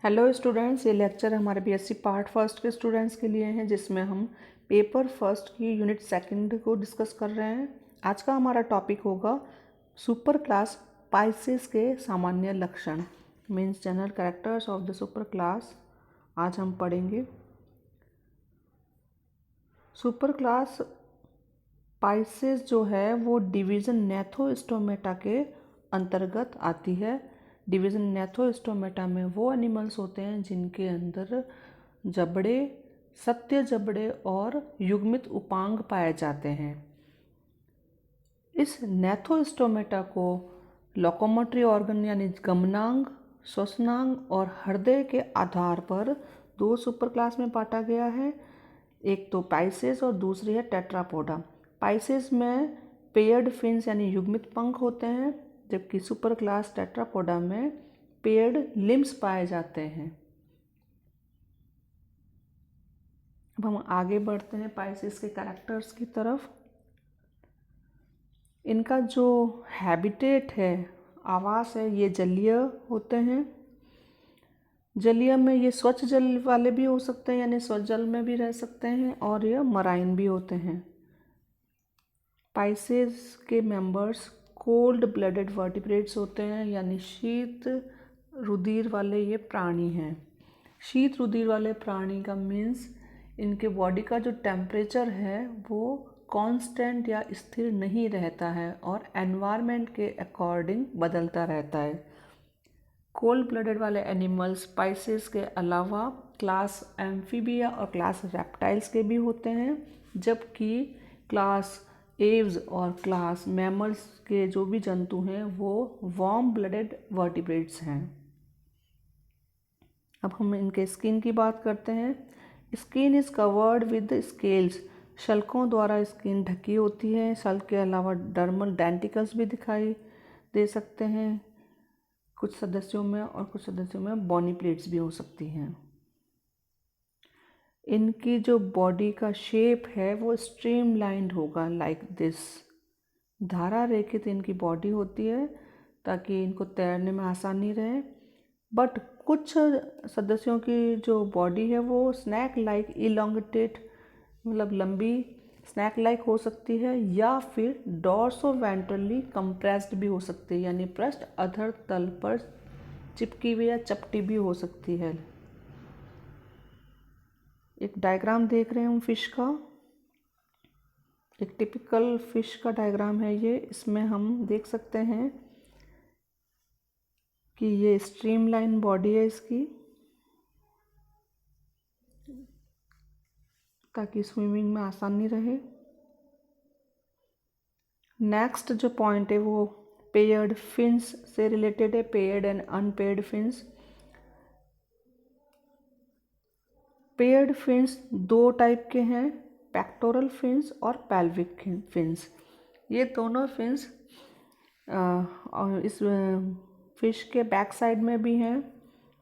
Hello students, ये lecture हमारे BSc part first के स्टूडेंट्स के लिए हैं जिसमें हम पेपर फर्स्ट की यूनिट सेकंड को डिस्कस कर रहे हैं। आज का हमारा टॉपिक होगा सुपर क्लास पाइसेस के सामान्य लक्षण, means general characters of the super class. आज हम पढ़ेंगे सुपर क्लास पाइसेस जो है वो डिवीज़न नेथोस्टोमेटा के अंतर्गत आती है। डिवीज़न नेथोस्टोमेटा में वो एनिमल्स होते हैं जिनके अंदर जबड़े, सत्य जबड़े और युग्मित उपांग पाए जाते हैं। इस नेथोस्टोमेटा को लोकोमोटरी ऑर्गन यानी गमनांग, श्वसनांग और हृदय के आधार पर दो सुपर क्लास में बांटा गया है। एक तो पाइसेस और दूसरी है टेट्रापोडा। पाइसेस में पेयर्ड फिन्स यानी युग्मित पंख होते हैं, जबकि सुपर क्लास टेट्रापोडा में पेयर्ड लिम्स पाए जाते हैं। अब हम आगे बढ़ते हैं पाइसेस के कैरेक्टर्स की तरफ। इनका जो हैबिटेट है, आवास है, ये जलीय होते हैं। जलीय में ये स्वच्छ जल वाले भी हो सकते हैं यानी स्वच्छ जल में भी रह सकते हैं, और ये मराइन भी होते हैं। पाइसेस के मेंबर्स कोल्ड ब्लडेड वर्टिब्रेट्स होते हैं यानी शीत रुधिर वाले ये प्राणी हैं। शीत रुधिर वाले प्राणी का मीन्स इनके बॉडी का जो टेम्परेचर है वो कांस्टेंट या स्थिर नहीं रहता है और एनवायरनमेंट के अकॉर्डिंग बदलता रहता है। कोल्ड ब्लडेड वाले एनिमल्स पाइसेस के अलावा क्लास एम्फीबिया और क्लास रेप्टाइल्स के भी होते हैं, जबकि क्लास एव्स और क्लास मैमल्स के जो भी जंतु हैं वो वार्म ब्लडेड वर्टिब्रेट्स हैं। अब हम इनके स्किन की बात करते हैं। Skin is covered with scales. शल्कों द्वारा स्किन ढकी होती है। शल्क के अलावा डर्मल डेंटिकल्स भी दिखाई दे सकते हैं कुछ सदस्यों में, और कुछ सदस्यों में बॉनी प्लेट्स भी हो सकती हैं। इनकी जो बॉडी का शेप है वो स्ट्रीमलाइंड होगा लाइक दिस। धारा रेखित इनकी बॉडी होती है ताकि इनको तैरने में आसानी रहे। बट कुछ सदस्यों की जो बॉडी है वो स्नैक लाइक इलोंगेटेड, मतलब लंबी स्नैक लाइक हो सकती है, या फिर डॉर्सो वेंट्रली कंप्रेस्ड भी हो सकती है यानी पृष्ठ अधर तल पर चिपकी हुई या चपटी भी हो सकती है। एक डायग्राम देख रहे हैं हम फिश का, एक टिपिकल फिश का डायग्राम है ये। इसमें हम देख सकते हैं कि ये स्ट्रीमलाइन बॉडी है इसकी, ताकि स्विमिंग में आसानी रहे। नेक्स्ट जो पॉइंट है वो पेयर्ड फिन्स से रिलेटेड है, paired and unpaired fins. Paired fins दो टाइप के हैं, पेक्टोरल फिन्स और पेल्विक फिन्स। ये दोनों फिन्स और इस फिश के बैक साइड में भी हैं,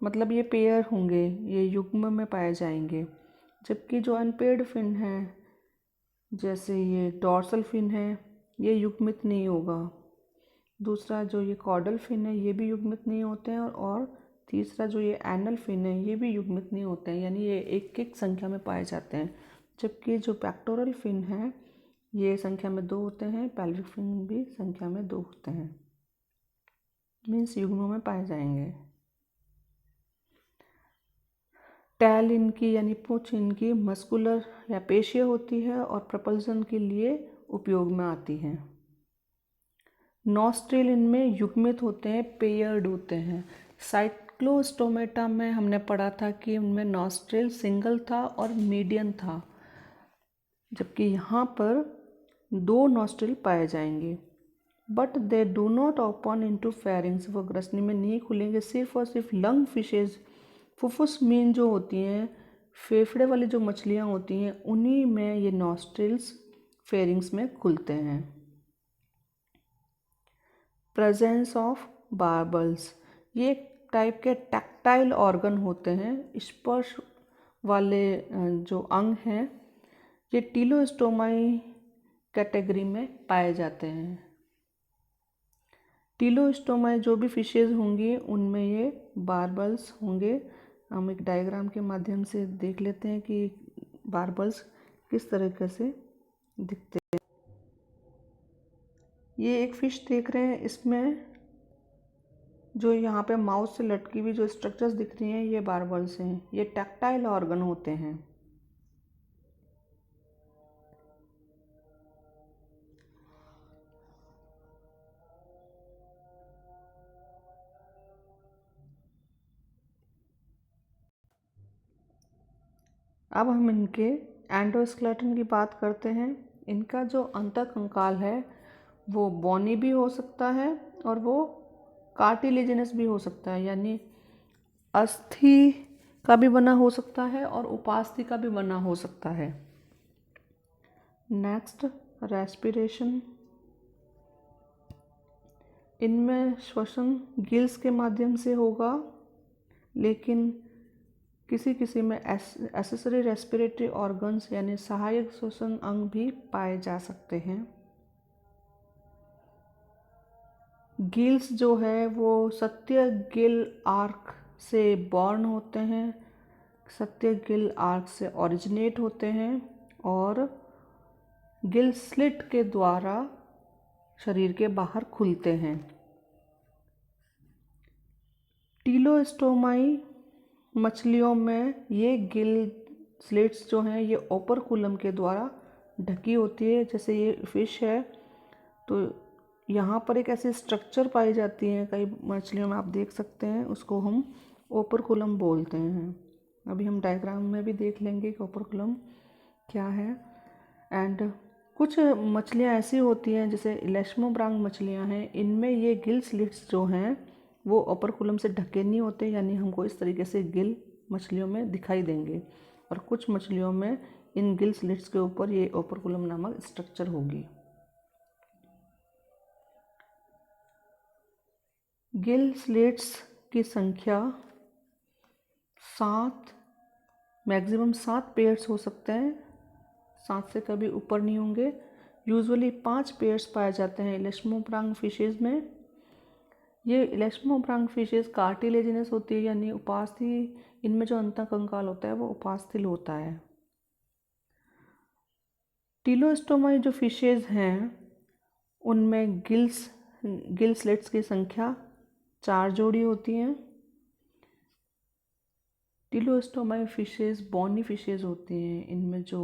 मतलब ये पेयर होंगे, ये युग्म में पाए जाएंगे। जबकि जो अनपेयर्ड फिन है, जैसे ये डॉर्सल फिन है, ये युग्मित नहीं होगा। दूसरा जो ये कॉर्डल फिन है ये भी युग्मित नहीं होते हैं, और तीसरा जो ये एनल फिन है ये भी युग्मित नहीं होते हैं, यानी ये एक एक संख्या में पाए जाते हैं। जबकि जो पेक्टोरल फिन है ये संख्या में 2 होते हैं, पेल्विक फिन भी संख्या में 2 होते हैं, मीन्स युग्मों में पाए जाएंगे। टैल इनकी यानी पूंछ इनकी मस्कुलर या पेशीय होती है और प्रपल्सन के लिए उपयोग में आती है। नॉस्ट्रिल इनमें युग्मित होते हैं, पेयर्ड होते हैं। साइक्लोस्टोमेटा में हमने पढ़ा था कि उनमें नॉस्ट्रिल सिंगल था और मीडियन था, जबकि यहाँ पर 2 नॉस्ट्रिल पाए जाएंगे। But they do not open into pharynx, वो ग्रसनी में नहीं खुलेंगे। सिर्फ और सिर्फ लंग फिशेज, फुफ्फुस मीन जो होती हैं, फेफड़े वाली जो मछलियाँ होती हैं, उन्हीं में ये नॉस्ट्रिल्स फेरिंग्स में खुलते हैं। प्रेजेंस ऑफ बार्बल्स, ये टाइप के टैक्टाइल ऑर्गन होते हैं, स्पर्श वाले जो अंग हैं, ये टीलोस्टोमाई कैटेगरी में पाए जाते हैं। टीलोस्टोमाई जो भी फिशेज होंगी उनमें ये बार्बल्स होंगे, हम एक डायग्राम के माध्यम से देख लेते हैं कि बारबल्स किस तरीके से दिखते हैं। ये एक फिश देख रहे हैं, इसमें जो यहाँ पे माउथ से लटकी हुई जो स्ट्रक्चर्स दिख रही हैं ये बारबल्स हैं। ये टैक्टाइल ऑर्गन होते हैं। अब हम इनके एंडोस्केलेटन की बात करते हैं। इनका जो अंतःकंकाल है वो बोनी भी हो सकता है और वो कार्टिलेजिनस भी हो सकता है, यानी अस्थि का भी बना हो सकता है और उपास्थि का भी बना हो सकता है। Next, respiration. इनमें श्वसन गिल्स के माध्यम से होगा, लेकिन किसी किसी में एसेसरी रेस्पिरेटरी ऑर्गन्स यानी सहायक श्वसन अंग भी पाए जा सकते हैं। गिल्स जो है वो सत्य गिल आर्क से बॉर्न होते हैं, सत्य गिल आर्क से ओरिजिनेट होते हैं और गिल स्लिट के द्वारा शरीर के बाहर खुलते हैं। टीलोस्टोमाई मछलियों में ये गिल स्लिट्स जो हैं ये ओपरकुलम के द्वारा ढकी होती है। जैसे ये फिश है तो यहाँ पर एक ऐसी स्ट्रक्चर पाई जाती है, कई मछलियों में आप देख सकते हैं, उसको हम ओपरकुलम बोलते हैं। अभी हम डायग्राम में भी देख लेंगे कि ओपरकुलम क्या है। एंड कुछ मछलियाँ ऐसी होती हैं जैसे इलेश्मोब्रांग मछलियाँ हैं, इनमें ये गिल स्लिट्स जो हैं वो ओपरकुलम से ढके नहीं होते, यानी हमको इस तरीके से गिल मछलियों में दिखाई देंगे। और कुछ मछलियों में इन गिल स्लिट्स के ऊपर ये ओपरकुलम नामक स्ट्रक्चर होगी। गिल स्लिट्स की संख्या 7, मैक्सिमम 7 पेयर्स हो सकते हैं, 7 से कभी ऊपर नहीं होंगे। यूजुअली 5 पेयर्स पाए जाते हैं इलेश्मोब्रांग फिशेज़ में। ये इलेश्मोब्रांग फिशेज़ कार्टिलेजिनस होती है, यानी उपास्थि, इनमें जो अंतःकंकाल होता है वो उपास्थि होता है। टीलोस्टोमाई जो फिशेज़ हैं उनमें गिल स्लिट्स की संख्या 4 जोड़ी होती हैं। टीलोस्टोमाई फिशेज़ बॉनी फिशेज़ होती हैं, इनमें जो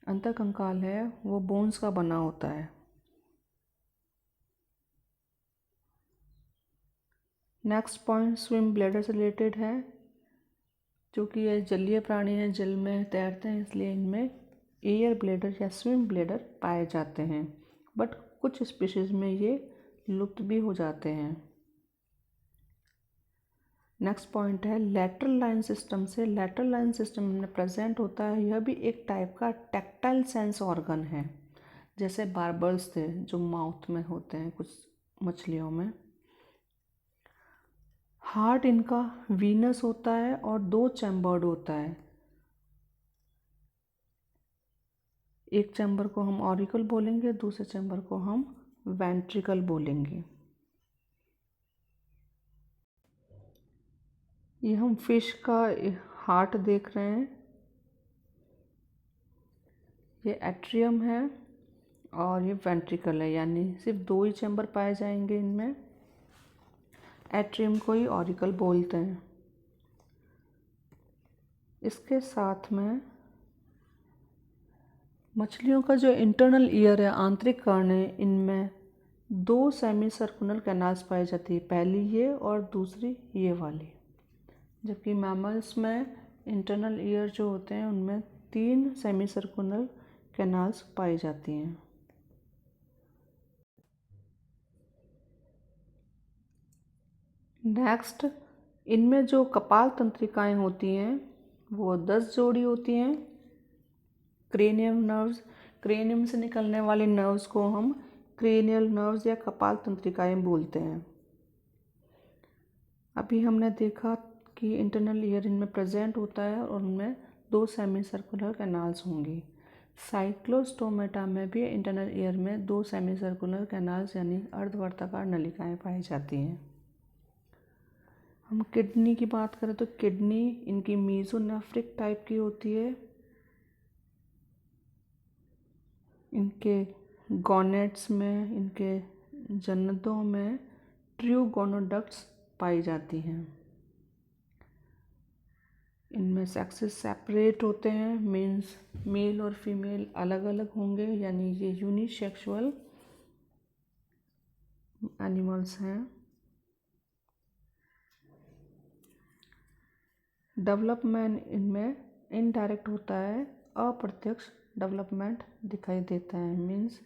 अंतःकंकाल है वो बोन्स का बना होता है। नेक्स्ट पॉइंट स्विम ब्लैडर से रिलेटेड है। क्योंकि ये जलीय प्राणी हैं, जल में तैरते हैं, इसलिए इनमें एयर ब्लैडर या स्विम ब्लैडर पाए जाते हैं, बट कुछ स्पीशीज़ में ये लुप्त भी हो जाते हैं। नेक्स्ट पॉइंट है लैटरल लाइन सिस्टम से। लैटरल लाइन सिस्टम में प्रेजेंट होता है, यह भी एक टाइप का टैक्टाइल सेंस ऑर्गन है, जैसे बारबल्स थे जो माउथ में होते हैं कुछ मछलियों में। हार्ट इनका वीनस होता है और 2 चैम्बर्ड होता है। एक चैम्बर को हम ऑरिकल बोलेंगे, दूसरे चैम्बर को हम वेंट्रिकल बोलेंगे। ये हम फिश का हार्ट देख रहे हैं, ये एट्रियम है और ये वेंट्रिकल है, यानी सिर्फ 2 ही चैम्बर पाए जाएंगे इनमें। एट्रियम को ही ऑरिकल बोलते हैं। इसके साथ में मछलियों का जो इंटरनल ईयर है, आंतरिक कर्ण है, इनमें 2 सेमी सर्कुलर कैनाल्स पाई जाती है, पहली ये और दूसरी ये वाली। जबकि मैमल्स में इंटरनल ईयर जो होते हैं उनमें 3 सेमी सर्कुलर कैनाल्स पाई जाती हैं। नेक्स्ट, इनमें जो कपाल तंत्रिकाएं होती हैं वो 10 जोड़ी होती हैं। क्रेनियम नर्व्स, क्रेनियम से निकलने वाले नर्व्स को हम क्रेनियल नर्व्स या कपाल तंत्रिकाएं बोलते हैं। अभी हमने देखा कि इंटरनल ईयर इनमें प्रेजेंट होता है और उनमें 2 सेमी सर्कुलर कैनाल्स होंगी। साइक्लोस्टोमेटा में भी इंटरनल ईयर में 2 सेमी सर्कुलर कैनाल्स यानी अर्धवर्ताकार नलिकाएं पाई जाती हैं। हम किडनी की बात करें तो किडनी इनकी मीजोनेफ्रिक टाइप की होती है। इनके गॉनेट्स में, इनके जननों में ट्रू गोनोडक्ट्स पाई जाती हैं। इनमें सेक्सेस सेपरेट होते हैं, मीन्स मेल और फीमेल अलग अलग होंगे, यानी ये यूनिसेक्सुअल एनिमल्स हैं। डेवलपमेंट इनमें इनडायरेक्ट होता है, अप्रत्यक्ष डेवलपमेंट दिखाई देता है। मीन्स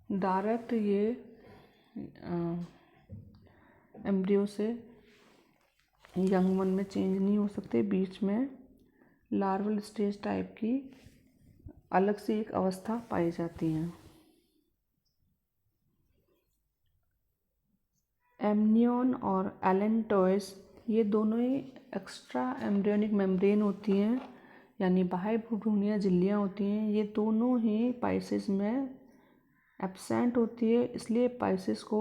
डायरेक्ट ये एम्ब्रियो से यंग वन में चेंज नहीं हो सकते। बीच में लार्वल स्टेज टाइप की अलग से एक अवस्था पाई जाती है। एमनियन और एलेंटोइस ये दोनों ही एक्स्ट्रा एम्ब्रियोनिक मेम्ब्रेन होती हैं, यानी बाह्य भ्रूणीय झिल्लियाँ होती हैं। ये दोनों ही पाइसेस में एब्सेंट होती है, इसलिए पाइसेस को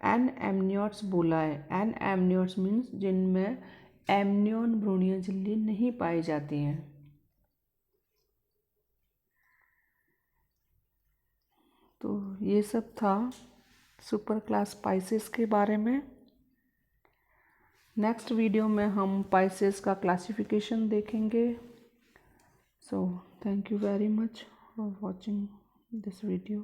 एन एमनियोट्स बोला है। एन एमनियोट्स मीन्स जिनमें एमनियन भ्रूणीय झिल्ली नहीं पाई जाती हैं। तो ये सब था सुपर क्लास पाइसेस के बारे में। नेक्स्ट वीडियो में हम पाइसेस का क्लासिफिकेशन देखेंगे। So thank you very much for watching this video.